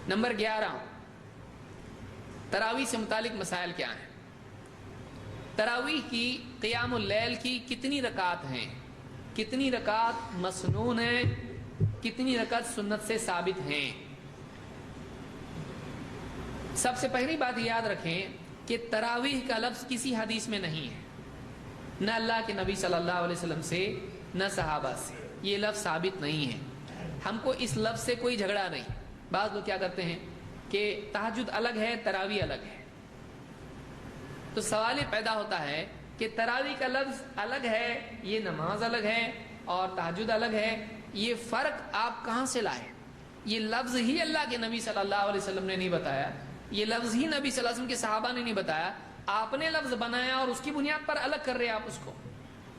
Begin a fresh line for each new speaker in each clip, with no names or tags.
Number 11، تراویح سے متعلق مسائل کیا ہیں؟ تراویح کی قیام اللیل کی کتنی رکعات ہیں؟ کتنی رکعات مسنون ہیں؟ کتنی رکعت سنت سے ثابت ہیں؟ سب سے پہلی بات یاد رکھیں کہ تراویح کا لفظ کسی حدیث میں نہیں ہے، نہ اللہ کے نبی صلی اللہ علیہ وسلم سے نہ صحابہ سے، یہ لفظ ثابت نہیں ہے۔ ہم کو اس لفظ سے کوئی جھگڑا نہیں۔ بعض لوگ کیا کرتے ہیں کہ تہجد الگ ہے، تراویح الگ ہے، تو سوال یہ پیدا ہوتا ہے کہ تراویح کا لفظ الگ ہے، یہ نماز الگ ہے، اور تہجد الگ ہے، یہ فرق آپ کہاں سے لائے؟ یہ لفظ ہی اللہ کے نبی صلی اللہ علیہ وسلم نے نہیں بتایا، یہ لفظ ہی نبی صلی اللہ علیہ وسلم کے صحابہ نے نہیں بتایا، آپ نے لفظ بنایا اور اس کی بنیاد پر الگ کر رہے آپ اس کو۔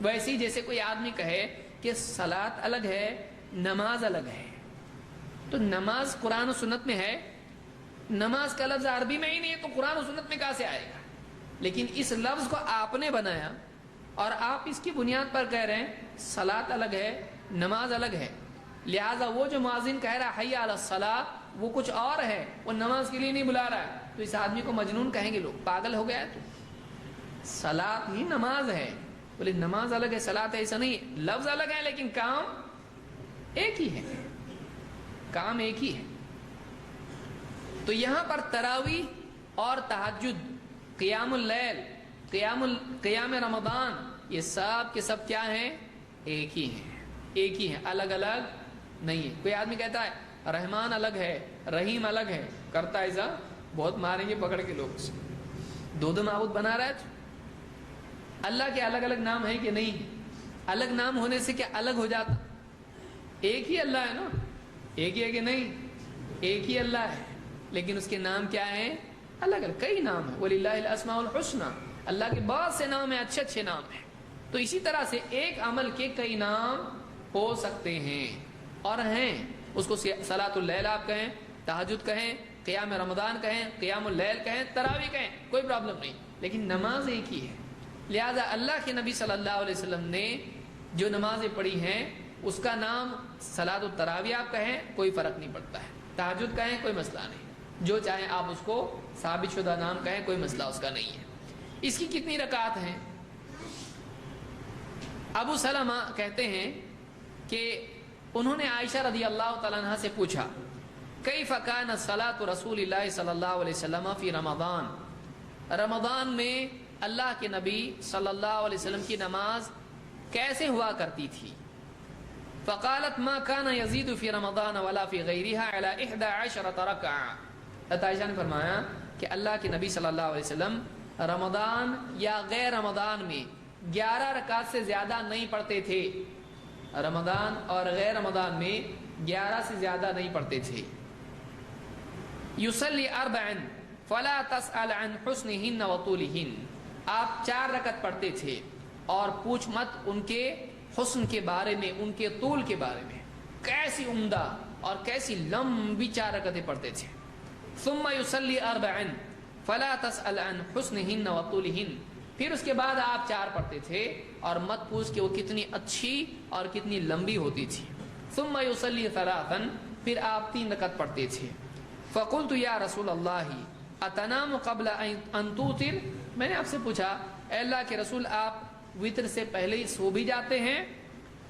ویسے ہی جیسے کوئی آدمی کہے کہ صلاۃ الگ ہے، نماز الگ ہے، تو نماز قرآن و سنت میں ہے، نماز کا لفظ عربی میں ہی نہیں ہے تو قرآن و سنت میں کہاں سے آئے گا؟ لیکن اس لفظ کو آپ نے بنایا اور آپ اس کی بنیاد پر کہہ رہے ہیں صلاۃ الگ ہے، نماز الگ ہے، لہٰذا وہ جو مؤذن کہہ رہا ہے حی علی الصلاۃ وہ کچھ اور ہے، وہ نماز کے لیے نہیں بلا رہا ہے، تو اس آدمی کو مجنون کہیں گے لوگ، پاگل ہو گیا ہے تو۔ صلاۃ ہی نماز ہے، بولے نماز الگ ہے صلاۃ ہے، ایسا نہیں ہے، لفظ الگ ہے لیکن کام ایک ہی ہے، کام ایک ہی ہے۔ تو یہاں پر تراویح اور تہجد، قیام اللیل، قیام رمضان، یہ سب کے سب کیا ہیں؟ ایک ہی ہیں، ایک ہی ہیں، الگ الگ نہیں ہے۔ کوئی آدمی کہتا ہے رحمان الگ ہے، رحیم الگ ہے، کرتا ایسا بہت ماریں گے پکڑ کے لوگ سے، دو معبود بنا رہا ہے۔ اللہ کے الگ الگ نام ہیں کہ نہیں؟ الگ نام ہونے سے کیا الگ ہو جاتا؟ ایک ہی اللہ ہے نا، ایک ہی ہے کہ نہیں؟ ایک ہی اللہ ہے لیکن اس کے نام کیا ہیں؟ الگ الگ، کئی نام ہیں۔ وَلِلَّهِ الْأَسْمَاءُ الْحُسْنَى، اللہ کے بہت سے نام ہیں، اچھے اچھے نام ہیں۔ تو اسی طرح سے ایک عمل کے کئی نام ہو سکتے ہیں اور ہیں، اس کو صلاۃ اللیل آپ کہیں، تہجد کہیں، قیام رمضان کہیں، قیام اللیل کہیں، تراویح کہیں، کوئی پرابلم نہیں، لیکن نماز ایک ہی ہے۔ لہذا اللہ کے نبی صلی اللہ علیہ وسلم نے جو نمازیں پڑھی ہیں اس کا نام صلاۃ التراویح آپ کہیں، کوئی فرق نہیں پڑتا ہے، تہجد کہیں، کوئی مسئلہ نہیں، جو چاہیں آپ اس کو ثابت شدہ نام کہیں، کوئی مسئلہ اس کا نہیں ہے۔ اس کی کتنی رکعات ہیں؟ ابو سلمہ کہتے ہیں کہ انہوں نے عائشہ رضی اللہ تعالیٰ عنہ سے پوچھا کیف کان صلاۃ رسول اللہ صلی اللہ علیہ وسلم فی رمضان، رمضان میں اللہ کے نبی صلی اللہ علیہ وسلم کی نماز کیسے ہوا کرتی تھی؟ فقالت ما كان يزيد في رمضان ولا في غيرها على 11 ركعة، عائشہ نے فرمایا کہ اللہ کے نبی صلی اللہ علیہ وسلم رمضان یا غیر رمضان میں 11 رکعت سے زیادہ نہیں پڑھتے تھے، رمضان اور غیر رمضان میں 11 سے زیادہ نہیں پڑھتے تھے۔ يصلي 4 فلا تسأل عن حسنهن وطولهن، آپ 4 رکعت پڑھتے تھے اور پوچھ مت ان کے حسن کے بارے میں، ان کے طول کے بارے میں، کیسی عمدہ اور کیسی لمبی 4 رکعتیں پڑھتے تھے۔ ثم يصلي 4 فلا تسأل عن حسنهن وطولهن، پھر اس کے بعد آپ 4 پڑھتے تھے اور مت پوچھ کہ وہ کتنی اچھی اور کتنی لمبی ہوتی تھی۔ ثم يصلي 3، پھر آپ 3 رکعت پڑھتے تھے۔ فقلت یا رسول اللہ اتنام قبل ان توتر، میں نے آپ سے پوچھا اے اللہ کے رسول آپ وتر سے پہلے ہی سو بھی جاتے ہیں؟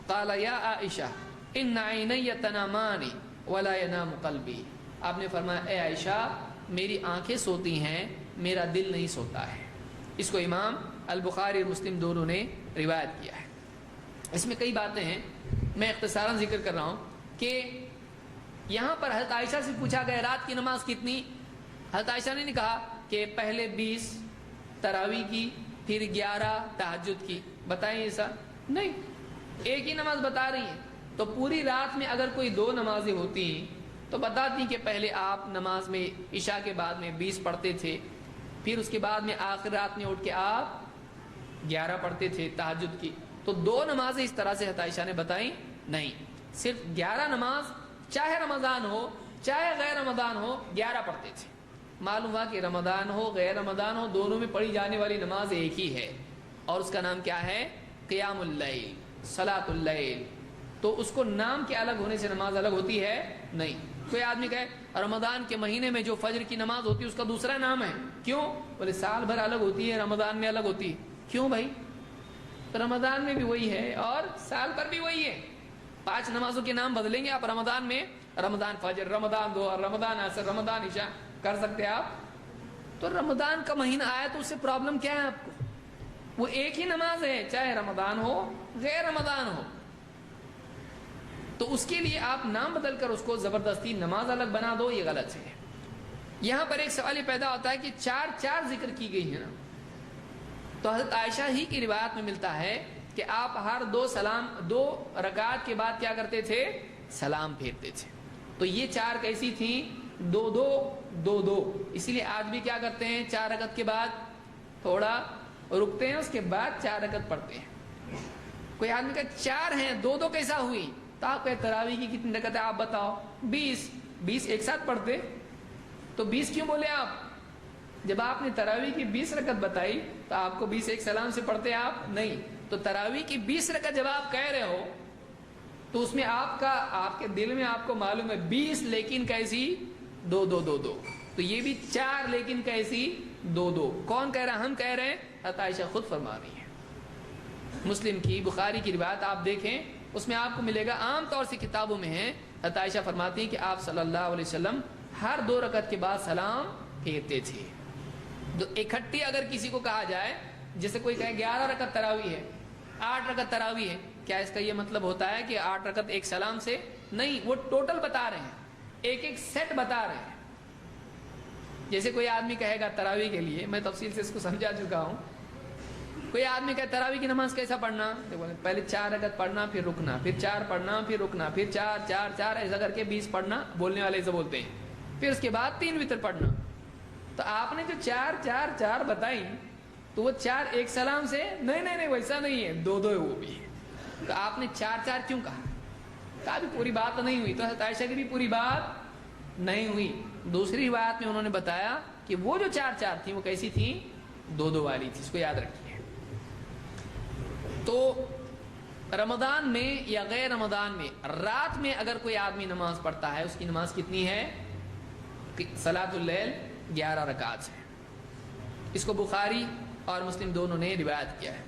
قال یا عائشہ ان عینی تنامان ولا ینام قلبی، آپ نے فرمایا اے عائشہ میری آنکھیں سوتی ہیں، میرا دل نہیں سوتا ہے۔ اس کو امام البخاری اور مسلم دونوں نے روایت کیا ہے۔ اس میں کئی باتیں ہیں، میں اختصاراً ذکر کر رہا ہوں کہ یہاں پر حضرت عائشہ سے پوچھا گیا رات کی نماز کتنی، حضرت عائشہ نے کہا کہ پہلے 20 تراویح کی، پھر 11 تہجد کی، بتائیں ایسا نہیں، ایک ہی نماز بتا رہی ہیں۔ تو پوری رات میں اگر کوئی 2 نمازیں ہوتی تو بتاتی کہ پہلے آپ نماز میں عشاء کے بعد میں 20 پڑھتے تھے، پھر اس کے بعد میں آخر رات میں اٹھ کے آپ 11 پڑھتے تھے تہجد کی، تو 2 نمازیں اس طرح سے حضرت عائشہ نے بتائیں نہیں، صرف 11 نماز چاہے رمضان ہو چاہے غیر رمضان ہو 11 پڑھتے تھے۔ معلوم ہوا کہ رمضان ہو غیر رمضان ہو دونوں میں پڑھی جانے والی نماز ایک ہی ہے، اور اس کا نام کیا ہے؟ قیام اللیل، صلاۃ اللیل۔ تو اس کو نام کے الگ ہونے سے نماز الگ ہوتی ہے نہیں. کوئی آدمی کہے رمضان کے مہینے میں جو فجر کی نماز ہوتی ہے اس کا دوسرا نام ہے, کیوں؟ بولے سال بھر الگ ہوتی ہے, رمضان میں الگ ہوتی ہے. کیوں بھائی؟ رمضان میں بھی وہی ہے اور سال بھر بھی وہی ہے. 5 نمازوں کے نام بدلیں گے آپ رمضان میں, رمضان فجر, رمضان ظہر, رمضان عصر, رمضان عشاء کر سکتے ہیں آپ. تو رمضان کا مہینہ آیا تو اس سے پرابلم کیا ہے آپ کو؟ وہ ایک ہی نماز ہے, چاہے رمضان ہو غیر رمضان ہو. تو اس کے لیے آپ نام بدل کر اس کو زبردستی نماز الگ بنا دو, یہ غلط ہے. یہاں پر ایک سوال یہ پیدا ہوتا ہے کہ 4 ذکر کی گئی ہے نا, تو حضرت عائشہ ہی کی روایت میں ملتا ہے کہ آپ ہر 2 رکعت کے بعد کیا کرتے تھے؟ سلام پھیرتے تھے. تو یہ 4 کیسی تھیں؟ 2-2. اسی لیے آج بھی کیا کرتے ہیں, 4 رکعت کے بعد تھوڑا رکتے ہیں, اس کے بعد 4 رکعت پڑھتے ہیں. کوئی آدمی کا 4 ہیں, 2 کیسا ہوئی؟ تو آپ کہتے تراویح کی کتنی رکعت ہے آپ بتاؤ؟ 20 ایک ساتھ پڑھتے. تو 20 کیوں بولے آپ؟ جب آپ نے تراویح کی 20 رکعت بتائی تو آپ کو 20 ایک سلام سے پڑھتے آپ نہیں. تو تراویح کی 20 رکعت جب آپ کہہ رہے ہو تو اس میں آپ کے دل میں آپ کو معلوم ہے 20 لیکن کیسی؟ 2. تو یہ بھی 4 لیکن کیسی؟ 2. کون کہہ رہا؟ ہم کہہ رہے ہیں, حضرت عائشہ خود فرما رہی ہے. مسلم کی, بخاری کی روایت آپ دیکھیں, اس میں آپ کو ملے گا, عام طور سے کتابوں میں ہے, حضرت عائشہ فرماتی ہیں کہ آپ صلی اللہ علیہ وسلم ہر 2 رکعت کے بعد سلام پھیرتے تھے. تو اکٹھی اگر کسی کو کہا جائے, جیسے کوئی کہے 11 رکعت تراویح ہے, 8 رکعت تراویح ہے, کیا اس کا یہ مطلب ہوتا ہے کہ 8 رکعت ایک سلام سے؟ نہیں, وہ ٹوٹل بتا رہے ہیں, ایک سیٹ بتا رہے ہیں. جیسے کوئی آدمی کہے گا تراویح کے لیے, میں تفصیل سے اس کو سمجھا چکا ہوں, کوئی آدمی کہے تراویح کی نماز کیسا پڑھنا؟ پہلے 4 رکعت پڑھنا, پھر رکنا, پھر 4 پڑھنا, پھر رکنا, پھر 4 ایسا کر کے 20 پڑھنا, بولنے والے ایسا بولتے ہیں, پھر اس کے بعد 3 وتر پڑھنا. تو آپ نے جو 4 بتائی تو وہ 4 ایک سلام سے؟ نہیں ویسا نہیں ہے, 2 ہے وہ بھی. تو آپ نے 4 کیوں کہا؟ کہا بھی پوری بات نہیں ہوئی. تو حضرت عائشہ کی بھی پوری بات نہیں ہوئی. دوسری روایت میں انہوں نے بتایا کہ وہ جو 4 تھیں وہ کیسی تھیں؟ 2 والی تھی. اس کو یاد رکھیے. تو رمضان میں یا غیر رمضان میں رات میں اگر کوئی آدمی نماز پڑھتا ہے, اس کی نماز کتنی ہے؟ صلاۃ اللیل 11 رکعات ہے. اس کو بخاری اور مسلم دونوں نے روایت کیا ہے.